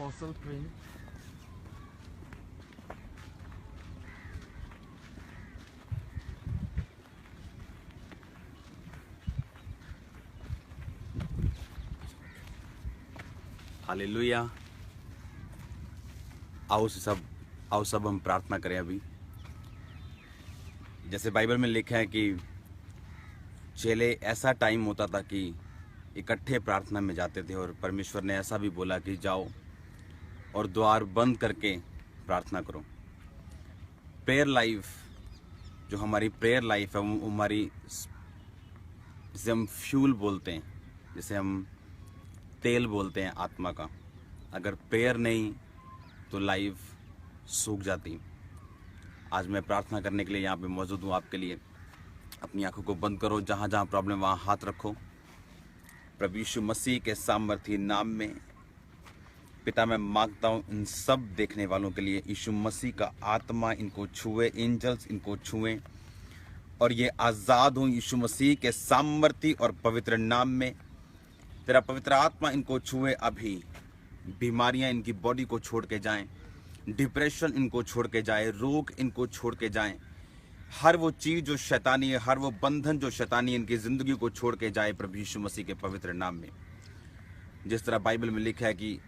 also print. Hallelujah. आओ सब हम प्रार्थना करें। अभी जैसे बाइबल में लिखा है कि चेले ऐसा टाइम होता था कि इकट्ठे प्रार्थना में जाते थे, और परमेश्वर ने ऐसा भी बोला कि जाओ और द्वार बंद करके प्रार्थना करो। प्रेयर लाइफ, जो हमारी प्रेयर लाइफ है, वो हमारी, जिसे हम फ्यूल बोलते हैं, जिसे हम तेल बोलते हैं आत्मा का। अगर प्रेयर नहीं तो लाइफ सूख जाती। आज मैं प्रार्थना करने के लिए यहाँ पे मौजूद हूँ आपके लिए। अपनी आंखों को बंद करो, जहाँ जहाँ प्रॉब्लम वहाँ हाथ रखो। प्रभु यीशु मसीह के सामर्थी नाम में पिता, मैं मांगता हूँ इन सब देखने वालों के लिए, यीशु मसीह का आत्मा इनको छुए, एंजल्स इनको छुएं और ये आज़ाद हों यीशु मसीह के सामर्थी और पवित्र नाम में। तेरा पवित्र आत्मा इनको छुए अभी। बीमारियां इनकी बॉडी को छोड़ के जाएं, डिप्रेशन इनको छोड़ के जाए, रोग इनको छोड़ के जाएं। हर वो चीज़ जो शैतानी है, हर वो बंधन जो शैतानी इनकी ज़िंदगी को छोड़ के जाए प्रभु यीशु मसीह के पवित्र नाम में। जिस तरह बाइबल में लिखा है कि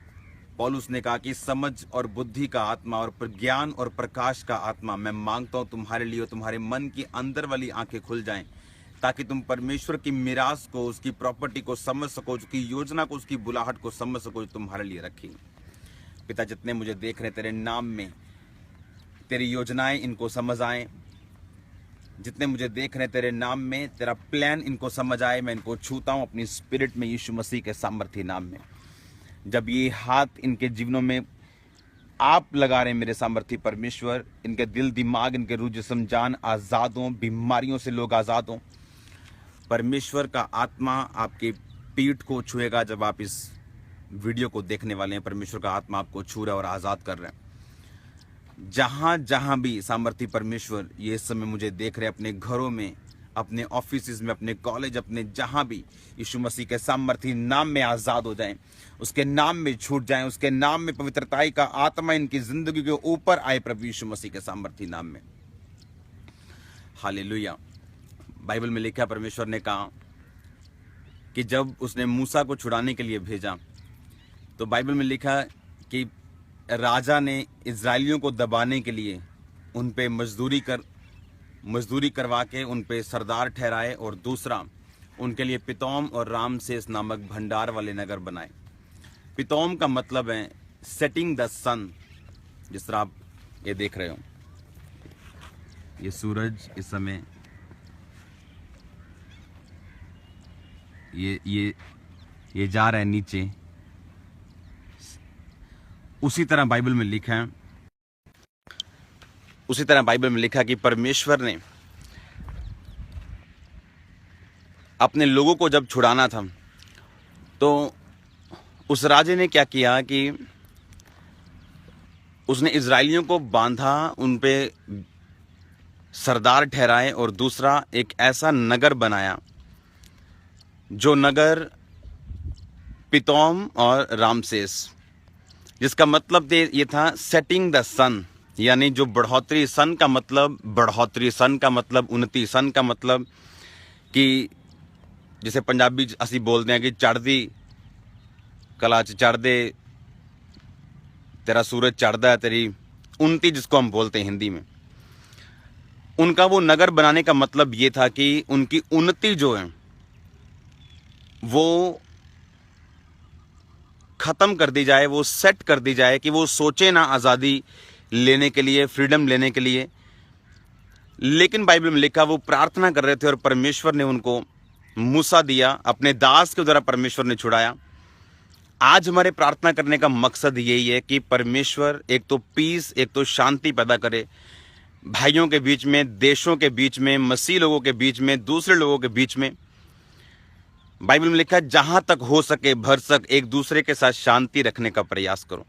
पौलुस ने कहा कि समझ और बुद्धि का आत्मा और ज्ञान और प्रकाश का आत्मा मैं मांगता हूँ तुम्हारे लिए, तुम्हारे मन की अंदर वाली आंखें खुल जाएं, ताकि तुम परमेश्वर की मिरास को, उसकी प्रॉपर्टी को समझ सको, उसकी योजना को, उसकी बुलाहट को समझ सको जो तुम्हारे लिए रखी। पिता, जितने मुझे देख रहे तेरे नाम में, तेरी योजनाएं इनको समझ आए। जितने मुझे देख रहे तेरे नाम में, तेरा प्लान इनको समझ आए। मैं इनको छूता हूं अपनी स्पिरिट में यीशु मसीह के सामर्थी नाम में। जब ये हाथ इनके जीवनों में आप लगा रहे हैं मेरे सामर्थी परमेश्वर, इनके दिल, दिमाग, इनके रूह, जिस्म, जान आज़ाद हों, बीमारियों से लोग आज़ाद हों। परमेश्वर का आत्मा आपकी पीठ को छुएगा। जब आप इस वीडियो को देखने वाले हैं, परमेश्वर का आत्मा आपको छू रहा है और आज़ाद कर रहा है। जहाँ जहाँ भी सामर्थी परमेश्वर ये समय मुझे देख रहे हैं, अपने घरों में, अपने ऑफिस में, अपने कॉलेज, अपने जहाँ भी, यीशु मसीह के सामर्थी नाम में आज़ाद हो जाएं, उसके नाम में छूट जाएं, उसके नाम में पवित्रताई का आत्मा इनकी ज़िंदगी के ऊपर आए प्रभु यीशु मसीह के सामर्थी नाम में। हालेलुया। बाइबल में लिखा, परमेश्वर ने कहा कि जब उसने मूसा को छुड़ाने के लिए भेजा, तो बाइबल में लिखा कि राजा ने इज़राइलियों को दबाने के लिए उन पे मजदूरी करवा के उन पे सरदार ठहराए, और दूसरा उनके लिए पितौम और रामसेस नामक भंडार वाले नगर बनाए। पितौम का मतलब है सेटिंग द सन। जिस तरह आप ये देख रहे हो, ये सूरज इस समय ये जा रहा है नीचे। उसी तरह बाइबल में लिखा कि परमेश्वर ने अपने लोगों को जब छुड़ाना था, तो उस राजे ने क्या किया कि उसने इज़राइलियों को बांधा, उन पे सरदार ठहराए, और दूसरा एक ऐसा नगर बनाया जो नगर पितौम और रामसेस, जिसका मतलब ये था सेटिंग द सन, यानी जो बढ़ोतरी। सन का मतलब बढ़ोतरी, सन का मतलब उन्नति, सन का मतलब कि जिसे पंजाबी असी बोलते हैं कि चढ़दी कला च चढ़दे, तेरा सूरज चढ़दा है, तेरी उन्नति जिसको हम बोलते हैं हिंदी में। उनका वो नगर बनाने का मतलब ये था कि उनकी उन्नति जो है वो खत्म कर दी जाए, वो सेट कर दी जाए, कि वो सोचे ना आज़ादी लेने के लिए, फ्रीडम लेने के लिए। लेकिन बाइबल में लिखा वो प्रार्थना कर रहे थे और परमेश्वर ने उनको मूसा दिया, अपने दास के द्वारा परमेश्वर ने छुड़ाया। आज हमारे प्रार्थना करने का मकसद यही है कि परमेश्वर एक तो पीस, एक तो शांति पैदा करे भाइयों के बीच में, देशों के बीच में, मसीह लोगों के बीच में, दूसरे लोगों के बीच में। बाइबल में लिखा है जहां तक हो सके भरसक एक दूसरे के साथ शांति रखने का प्रयास करो।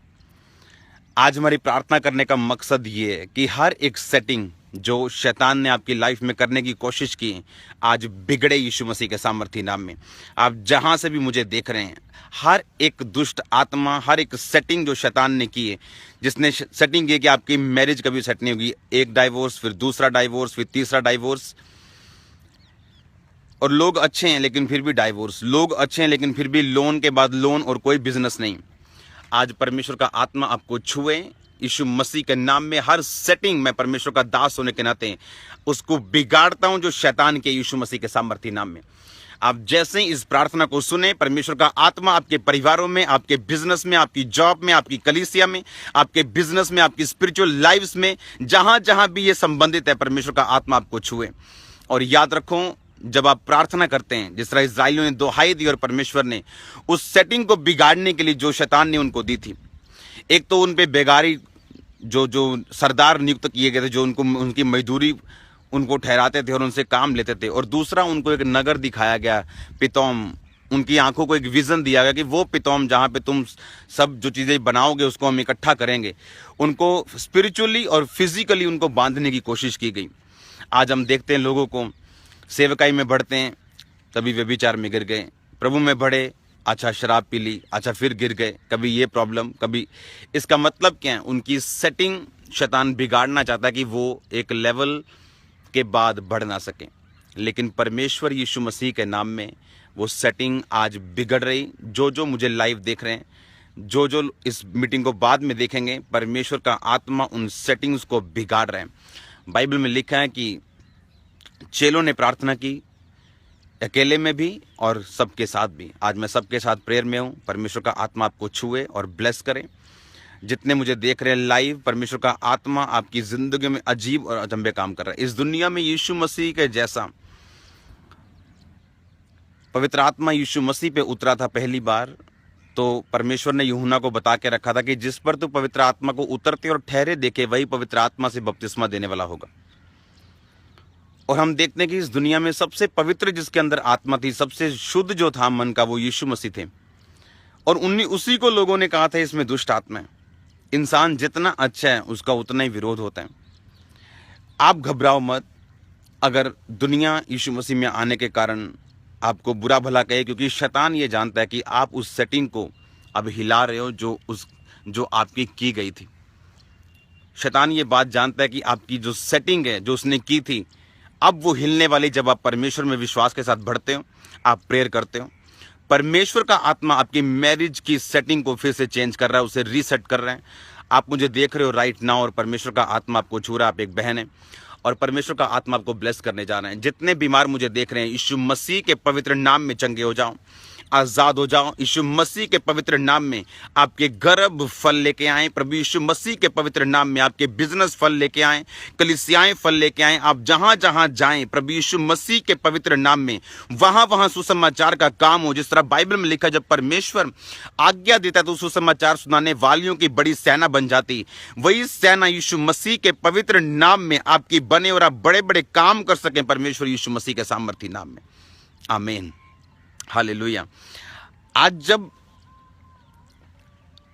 आज हमारी प्रार्थना करने का मकसद ये है कि हर एक सेटिंग, जो शैतान ने आपकी लाइफ में करने की कोशिश की आज बिगड़े यीशु मसीह के सामर्थी नाम में। आप जहां से भी मुझे देख रहे हैं, हर एक दुष्ट आत्मा, हर एक सेटिंग जो शैतान ने की है, जिसने सेटिंग की कि आपकी मैरिज कभी सेट नहीं होगी, एक डाइवोर्स, फिर दूसरा डाइवोर्स, फिर तीसरा डाइवोर्स, और लोग अच्छे हैं लेकिन फिर भी डाइवोर्स, लोग अच्छे हैं लेकिन फिर भी लोन के बाद लोन और कोई बिजनेस नहीं। आज परमेश्वर का आत्मा आपको छुए यीशु मसीह के नाम में। हर सेटिंग में परमेश्वर का दास होने के नाते उसको बिगाड़ता हूं जो शैतान के यीशु मसीह के सामर्थी नाम में। आप जैसे ही इस प्रार्थना को सुने, परमेश्वर का आत्मा आपके परिवारों में, आपके बिजनेस में, आपकी जॉब में, आपकी कलीसिया में, आपके बिजनेस में, आपकी स्पिरिचुअल लाइफ्स में, जहां जहां भी ये संबंधित है, परमेश्वर का आत्मा आपको छुए। और याद रखो, जब आप प्रार्थना करते हैं, जिस तरह इस्राएलियों ने दुहाई दी और परमेश्वर ने उस सेटिंग को बिगाड़ने के लिए जो शैतान ने उनको दी थी, एक तो उन पे बेगारी जो सरदार नियुक्त किए गए थे, जो उनको उनकी मजदूरी उनको ठहराते थे और उनसे काम लेते थे, और दूसरा उनको एक नगर दिखाया गया, पितौम, उनकी आंखों को एक विजन दिया गया कि वो पितौम जहाँ पे तुम सब जो चीज़ें बनाओगे उसको हम इकट्ठा करेंगे। उनको स्पिरिचुअली और फिजिकली उनको बांधने की कोशिश की गई। आज हम देखते हैं लोगों को सेवकाई में बढ़ते हैं, तभी व्यभिचार में गिर गए, प्रभु में बढ़े, अच्छा शराब पी ली, अच्छा फिर गिर गए, कभी ये प्रॉब्लम, कभी। इसका मतलब क्या है? उनकी सेटिंग शैतान बिगाड़ना चाहता है कि वो एक लेवल के बाद बढ़ ना सके। लेकिन परमेश्वर यीशु मसीह के नाम में वो सेटिंग आज बिगड़ रही। जो मुझे लाइव देख रहे हैं, जो इस मीटिंग को बाद में देखेंगे, परमेश्वर का आत्मा उन सेटिंग्स को बिगाड़ रहे हैं। बाइबल में लिखा है कि चेलों ने प्रार्थना की, अकेले में भी और सबके साथ भी। आज मैं सबके साथ प्रेयर में हूँ। परमेश्वर का आत्मा आपको छुए और ब्लेस करे। जितने मुझे देख रहे हैं लाइव, परमेश्वर का आत्मा आपकी जिंदगी में अजीब और अचंभे काम कर रहा है। इस दुनिया में यीशु मसीह के जैसा पवित्र आत्मा यीशु मसीह पे उतरा था पहली बार, तो परमेश्वर ने यूहन्ना को बता के रखा था कि जिस पर तू पवित्र आत्मा को उतरते और ठहरे देखे, वही पवित्र आत्मा से बपतिस्मा देने वाला होगा। और हम देखते हैं कि इस दुनिया में सबसे पवित्र जिसके अंदर आत्मा थी, सबसे शुद्ध जो था मन का, वो यीशु मसीह थे। और उसी को लोगों ने कहा था इसमें दुष्ट आत्मा है। इंसान जितना अच्छा है उसका उतना ही विरोध होता है। आप घबराओ मत अगर दुनिया यीशु मसीह में आने के कारण आपको बुरा भला कहे, क्योंकि शैतान ये जानता है कि आप उस सेटिंग को अब हिला रहे हो जो आपकी की गई थी। शैतान ये बात जानता है कि आपकी जो सेटिंग है जो उसने की थी, अब वो हिलने वाली। जब आप परमेश्वर में विश्वास के साथ बढ़ते हो, आप प्रेयर करते हो, परमेश्वर का आत्मा आपकी मैरिज की सेटिंग को फिर से चेंज कर रहा है, उसे रीसेट कर रहे हैं। आप मुझे देख रहे हो राइट नाउ और परमेश्वर का आत्मा आपको छू रहा है। आप एक बहन है और परमेश्वर का आत्मा आपको ब्लेस करने जा रहे हैं। जितने बीमार मुझे देख रहे हैं, यीशु मसीह के पवित्र नाम में चंगे हो जाओ, आजाद हो जाओ। यीशु मसीह के पवित्र नाम में आपके गर्भ फल लेके आए। प्रभु यीशु मसीह के पवित्र नाम में आपके बिजनेस फल लेके आए, कलीसियाएं फल लेके आए। आप जहां जहां जाएं, प्रभु यीशु मसीह के पवित्र नाम में वहां वहां सुसमाचार का काम हो। जिस तरह बाइबल में लिखा, जब परमेश्वर आज्ञा देता तो सुसमाचार सुनाने वालियों की बड़ी सेना बन जाती। वही सेना यीशु मसीह के पवित्र नाम में आपकी बने और आप बड़े बड़े काम कर सकें परमेश्वर यीशु मसीह के सामर्थी नाम में। आमीन, हालेलुया। आज जब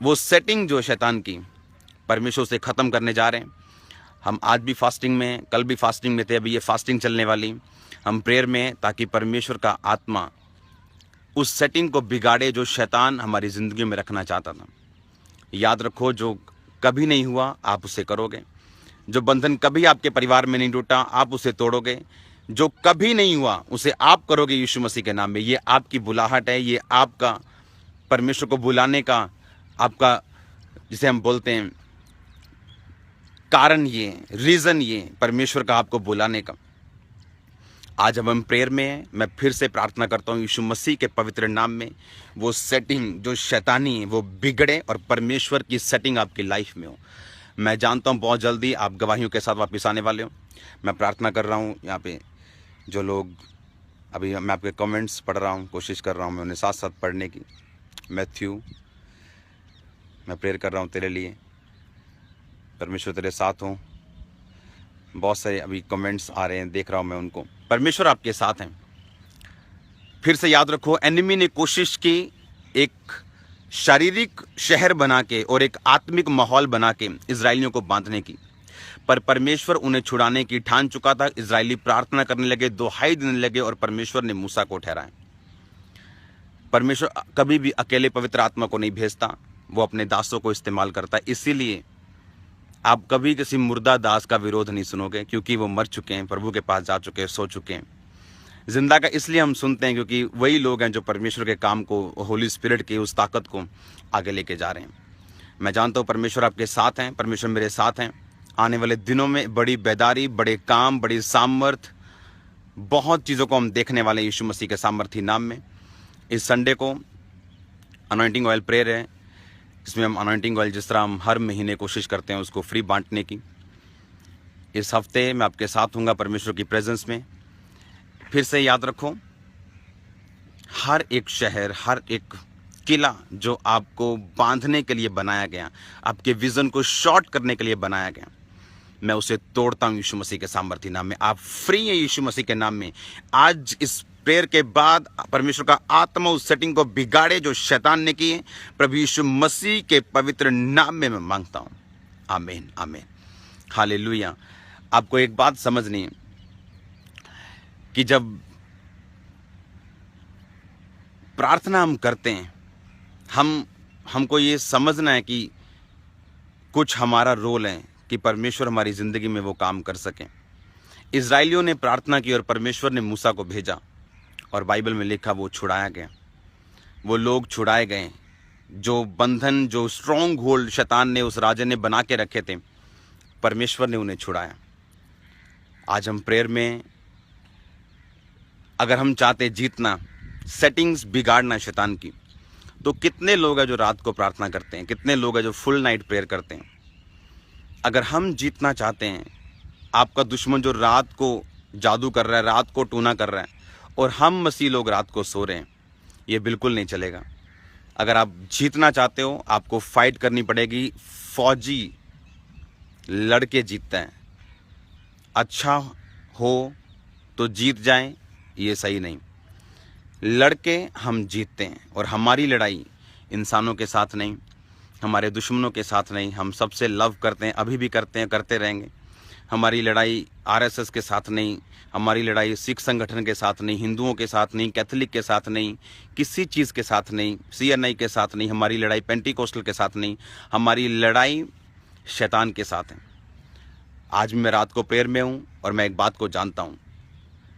वो सेटिंग जो शैतान की, परमेश्वर से खत्म करने जा रहे हैं। हम आज भी फास्टिंग में, कल भी फास्टिंग में थे, अभी ये फास्टिंग चलने वाली। हम प्रेयर में, ताकि परमेश्वर का आत्मा उस सेटिंग को बिगाड़े जो शैतान हमारी जिंदगी में रखना चाहता था। याद रखो, जो कभी नहीं हुआ आप उसे करोगे। जो बंधन कभी आपके परिवार में नहीं टूटा, आप उसे तोड़ोगे। जो कभी नहीं हुआ उसे आप करोगे यीशु मसीह के नाम में। ये आपकी बुलाहट है, ये आपका परमेश्वर को बुलाने का, आपका जिसे हम बोलते हैं कारण, ये रीजन, ये परमेश्वर का आपको बुलाने का। आज जब हम प्रेयर में हैं, मैं फिर से प्रार्थना करता हूँ यीशु मसीह के पवित्र नाम में वो सेटिंग जो शैतानी है वो बिगड़े और परमेश्वर की सेटिंग आपकी लाइफ में हो। मैं जानता हूँ बहुत जल्दी आप गवाहियों के साथ वापस आने वाले हो। मैं प्रार्थना कर रहा हूँ यहाँ पे जो लोग, अभी मैं आपके कमेंट्स पढ़ रहा हूँ, कोशिश कर रहा हूँ मैं उन्हें साथ साथ पढ़ने की। मैथ्यू, मैं प्रेयर कर रहा हूँ तेरे लिए, परमेश्वर तेरे साथ हो। बहुत सारे अभी कमेंट्स आ रहे हैं, देख रहा हूँ मैं उनको। परमेश्वर आपके साथ हैं। फिर से याद रखो, एनिमी ने कोशिश की एक शारीरिक शहर बना के और एक आत्मिक माहौल बना के इजराइलियों को बांधने की, पर परमेश्वर उन्हें छुड़ाने की ठान चुका था। इजरायली प्रार्थना करने लगे, दुहाई देने लगे और परमेश्वर ने मूसा को ठहराया। परमेश्वर कभी भी अकेले पवित्र आत्मा को नहीं भेजता, वो अपने दासों को इस्तेमाल करता है। इसीलिए आप कभी किसी मुर्दा दास का विरोध नहीं सुनोगे, क्योंकि वो मर चुके हैं, प्रभु के पास जा चुके हैं, सो चुके हैं। जिंदा का इसलिए हम सुनते हैं क्योंकि वही लोग हैं जो परमेश्वर के काम को, होली स्पिरिट की उस ताकत को आगे लेके जा रहे हैं। मैं जानता हूँ परमेश्वर आपके साथ हैं, परमेश्वर मेरे साथ हैं। आने वाले दिनों में बड़ी बेदारी, बड़े काम, बड़ी सामर्थ, बहुत चीज़ों को हम देखने वाले हैं यीशु मसीह के सामर्थी नाम में। इस संडे को अनॉइंटिंग ऑयल प्रेयर है, जिसमें हम अनॉइंटिंग ऑयल जिस तरह हम हर महीने कोशिश करते हैं उसको फ्री बांटने की। इस हफ्ते मैं आपके साथ हूँगा परमेश्वर की प्रेजेंस में। फिर से याद रखो, हर एक शहर, हर एक किला जो आपको बांधने के लिए बनाया गया, आपके विजन को शॉर्ट करने के लिए बनाया गया, मैं उसे तोड़ता हूं यीशु मसीह के सामर्थी नाम में। आप फ्री हैं यीशु मसीह के नाम में। आज इस प्रेयर के बाद परमेश्वर का आत्मा उस सेटिंग को बिगाड़े जो शैतान ने की है, प्रभु यीशु मसीह के पवित्र नाम में मैं मांगता हूं। आमीन, आमीन, हालेलुया। आपको एक बात समझनी है कि जब प्रार्थना हम करते हैं, हमको ये समझना है कि कुछ हमारा रोल है कि परमेश्वर हमारी ज़िंदगी में वो काम कर सकें। इजराइलियों ने प्रार्थना की और परमेश्वर ने मूसा को भेजा, और बाइबल में लिखा वो छुड़ाया गया। वो लोग छुड़ाए गए, जो बंधन, जो स्ट्रॉन्ग होल्ड शैतान ने, उस राजा ने बना के रखे थे, परमेश्वर ने उन्हें छुड़ाया। आज हम प्रेयर में, अगर हम चाहते जीतना, सेटिंग्स बिगाड़ना शैतान की, तो कितने लोग हैं जो रात को प्रार्थना करते हैं, कितने लोग हैं जो फुल नाइट प्रेयर करते हैं। अगर हम जीतना चाहते हैं, आपका दुश्मन जो रात को जादू कर रहा है, रात को टूना कर रहा है, और हम मसीह लोग रात को सो रहे हैं, ये बिल्कुल नहीं चलेगा। अगर आप जीतना चाहते हो, आपको फाइट करनी पड़ेगी। फौजी लड़के जीतता है, अच्छा हो तो जीत जाएं, ये सही नहीं। लड़के हम जीतते हैं, और हमारी लड़ाई इंसानों के साथ नहीं, हमारे दुश्मनों के साथ नहीं। हम सबसे लव करते हैं, अभी भी करते हैं, करते रहेंगे। हमारी लड़ाई आरएसएस के साथ नहीं, हमारी लड़ाई सिख संगठन के साथ नहीं, हिंदुओं के साथ नहीं, कैथोलिक के साथ नहीं, किसी चीज़ के साथ नहीं, सीएनआई के साथ नहीं, हमारी लड़ाई पेंटिकोस्टल के साथ नहीं, हमारी लड़ाई शैतान के साथ है। आज मैं रात को प्रेयर में हूँ, और मैं एक बात को जानता हूँ,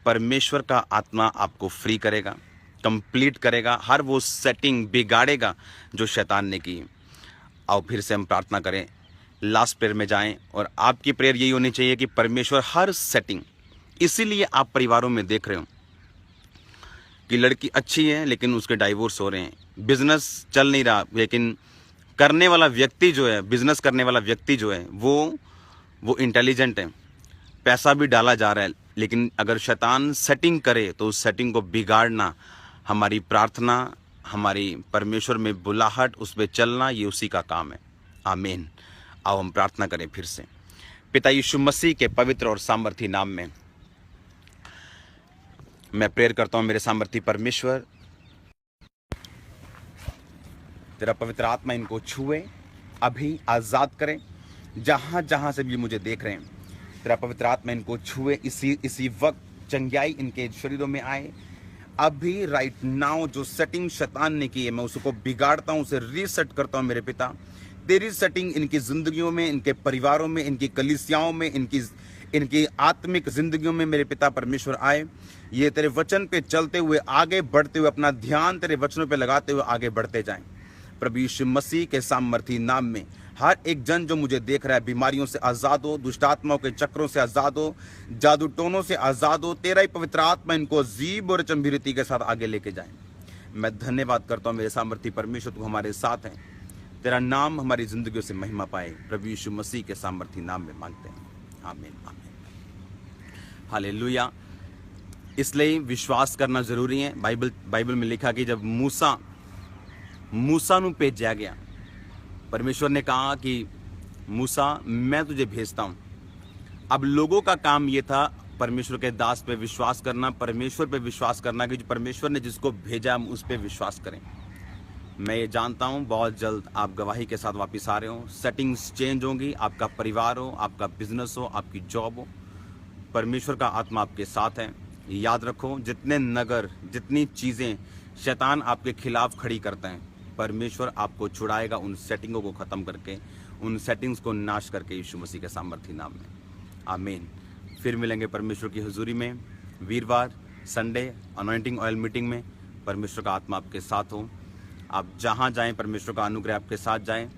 परमेश्वर का आत्मा आपको फ्री करेगा, कंप्लीट करेगा, हर वो सेटिंग बिगाड़ेगा जो शैतान ने की। आओ फिर से हम प्रार्थना करें, लास्ट प्रेयर में जाएं, और आपकी प्रेयर यही होनी चाहिए कि परमेश्वर हर सेटिंग, इसीलिए आप परिवारों में देख रहे हो कि लड़की अच्छी है लेकिन उसके डाइवोर्स हो रहे हैं, बिजनेस चल नहीं रहा, लेकिन करने वाला व्यक्ति जो है, बिजनेस करने वाला व्यक्ति जो है, वो इंटेलिजेंट है, पैसा भी डाला जा रहा है, लेकिन अगर शैतान सेटिंग करे तो उस सेटिंग को बिगाड़ना, हमारी प्रार्थना, हमारी परमेश्वर में बुलाहट, उस पर चलना, ये उसी का काम है। आमीन। आओ हम प्रार्थना करें फिर से। पिता यीशु मसीह के पवित्र और सामर्थी नाम में मैं प्रेयर करता हूं। मेरे सामर्थी परमेश्वर, तेरा पवित्र आत्मा इनको छुए, अभी आजाद करे, जहां जहां से भी मुझे देख रहे हैं, तेरा पवित्र आत्मा इनको छुए, इसी वक्त चंगाई इनके शरीरों में आए। अभी राइट नाउ जो सेटिंग शैतान ने की है, मैं उसको बिगाड़ता हूं, उसे रीसेट करता हूं। मेरे पिता, तेरी सेटिंग इनकी जिंदगियों में, इनके परिवारों में, इनकी कलीसियाओं में, इनकी आत्मिक जिंदगियों में मेरे पिता परमेश्वर आए। ये तेरे वचन पे चलते हुए, आगे बढ़ते हुए, अपना ध्यान तेरे वचनों पे लगाते हुए आगे बढ़ते जाएं। प्रभु यीशु मसीह के सामर्थी नाम में हर एक जन जो मुझे देख रहा है, बीमारियों से आज़ाद हो, दुष्टात्माओं के चक्रों से आज़ाद हो, जादू टोनों से आज़ाद हो। तेरा ही पवित्र आत्मा इनको अजीब और चंभिरती के साथ आगे लेके जाए। मैं धन्यवाद करता हूँ मेरे सामर्थी परमेश्वर, तू हमारे साथ है। तेरा नाम हमारी जिंदगियों से महिमा पाए। प्रभु यीशु मसीह के सामर्थी नाम में मांगते हैं, आमीन, आमीन, हालेलुया। इसलिए विश्वास करना जरूरी है। बाइबल में लिखा कि जब मूसा नू भेजा गया, परमेश्वर ने कहा कि मूसा, मैं तुझे भेजता हूं। अब लोगों का काम यह था परमेश्वर के दास पे विश्वास करना, परमेश्वर पे विश्वास करना, कि जो परमेश्वर ने जिसको भेजा हम उस पे विश्वास करें। मैं ये जानता हूँ बहुत जल्द आप गवाही के साथ वापस आ रहे हो, सेटिंग्स चेंज होंगी, आपका परिवार हो, आपका बिजनेस हो, आपकी जॉब हो, परमेश्वर का आत्मा आपके साथ है। याद रखो, जितने नगर, जितनी चीज़ें शैतान आपके खिलाफ खड़ी करते हैं, परमेश्वर आपको छुड़ाएगा उन सेटिंगों को ख़त्म करके, उन सेटिंग्स को नाश करके, यीशु मसीह के सामर्थी नाम में, आमीन। फिर मिलेंगे परमेश्वर की हुजूरी में वीरवार, संडे, अनॉइंटिंग ऑयल मीटिंग में। परमेश्वर का आत्मा आपके साथ हो। आप जहाँ जाएं, परमेश्वर का अनुग्रह आपके साथ जाएं।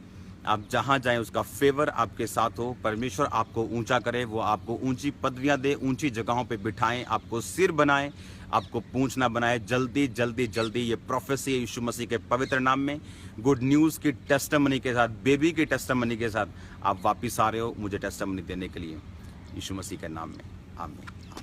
आप जहाँ जाएं, उसका फेवर आपके साथ हो। परमेश्वर आपको ऊंचा करे, वो आपको ऊंची पदवियां दे, ऊंची जगहों पे बिठाएं, आपको सिर बनाए, आपको पूंछ ना बनाए। जल्दी जल्दी जल्दी ये प्रोफेसी है यीशु मसीह के पवित्र नाम में। गुड न्यूज़ की टेस्टिमनी के साथ, बेबी की टेस्टिमनी के साथ आप वापिस आ रहे हो मुझे टेस्टिमनी देने के लिए, यीशु मसीह के नाम में, आमीन।